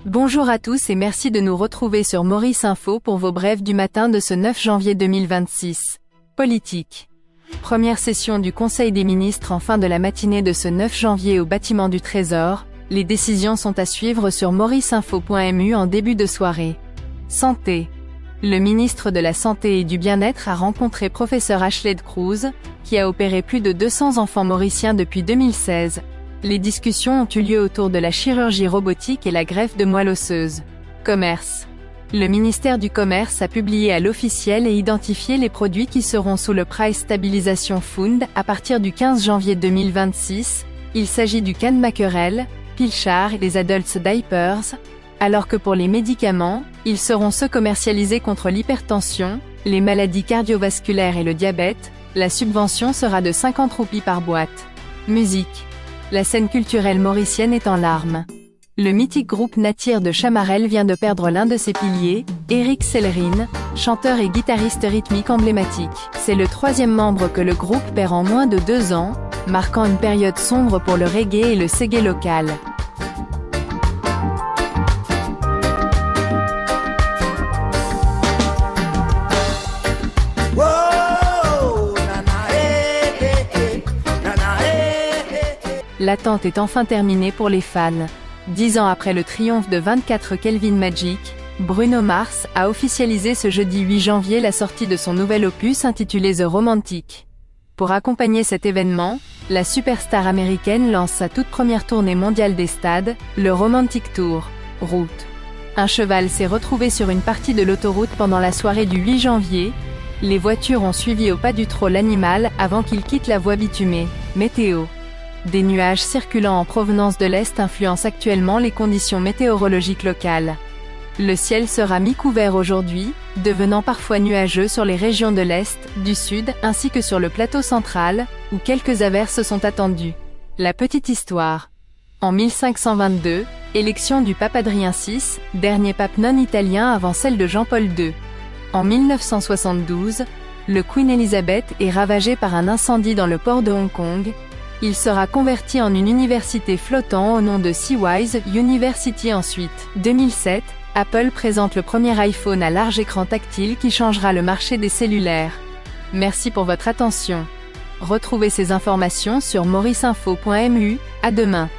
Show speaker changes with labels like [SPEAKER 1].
[SPEAKER 1] Bonjour à tous et merci de nous retrouver sur Maurice Info pour vos brèves du matin de ce 9 janvier 2026. Politique. Première session du Conseil des ministres en fin de la matinée de ce 9 janvier au bâtiment du Trésor. Les décisions sont à suivre sur mauriceinfo.mu en début de soirée. Santé. Le ministre de la Santé et du Bien-être a rencontré professeur Ashley Cruz, qui a opéré plus de 200 enfants mauriciens depuis 2016. Les discussions ont eu lieu autour de la chirurgie robotique et la greffe de moelle osseuse. Commerce. Le ministère du Commerce a publié à l'officiel et identifié les produits qui seront sous le Price Stabilisation Fund à partir du 15 janvier 2026. Il s'agit du Canne Mackerel, Pilchard et les Adults Diapers, alors que pour les médicaments, ils seront ceux commercialisés contre l'hypertension, les maladies cardiovasculaires et le diabète. La subvention sera de 50 roupies par boîte. Musique. La scène culturelle mauricienne est en larmes. Le mythique groupe Natir de Chamarel vient de perdre l'un de ses piliers, Eric Sellerine, chanteur et guitariste rythmique emblématique. C'est le troisième membre que le groupe perd en moins de 2 ans, marquant une période sombre pour le reggae et le ségué local. L'attente est enfin terminée pour les fans. 10 ans après le triomphe de 24 Kelvin Magic, Bruno Mars a officialisé ce jeudi 8 janvier la sortie de son nouvel opus intitulé The Romantic. Pour accompagner cet événement, la superstar américaine lance sa toute première tournée mondiale des stades, le Romantic Tour, Route. Un cheval s'est retrouvé sur une partie de l'autoroute pendant la soirée du 8 janvier. Les voitures ont suivi au pas du trot l'animal avant qu'il quitte la voie bitumée. Météo. Des nuages circulant en provenance de l'Est influencent actuellement les conditions météorologiques locales. Le ciel sera mi-couvert aujourd'hui, devenant parfois nuageux sur les régions de l'Est, du Sud, ainsi que sur le plateau central, où quelques averses sont attendues. La petite histoire. En 1522, élection du pape Adrien VI, dernier pape non italien avant celle de Jean-Paul II. En 1972, le Queen Elizabeth est ravagé par un incendie dans le port de Hong Kong. Il sera converti en une université flottant au nom de Seawise University ensuite. 2007, Apple présente le premier iPhone à large écran tactile qui changera le marché des cellulaires. Merci pour votre attention. Retrouvez ces informations sur mauriceinfo.mu. À demain.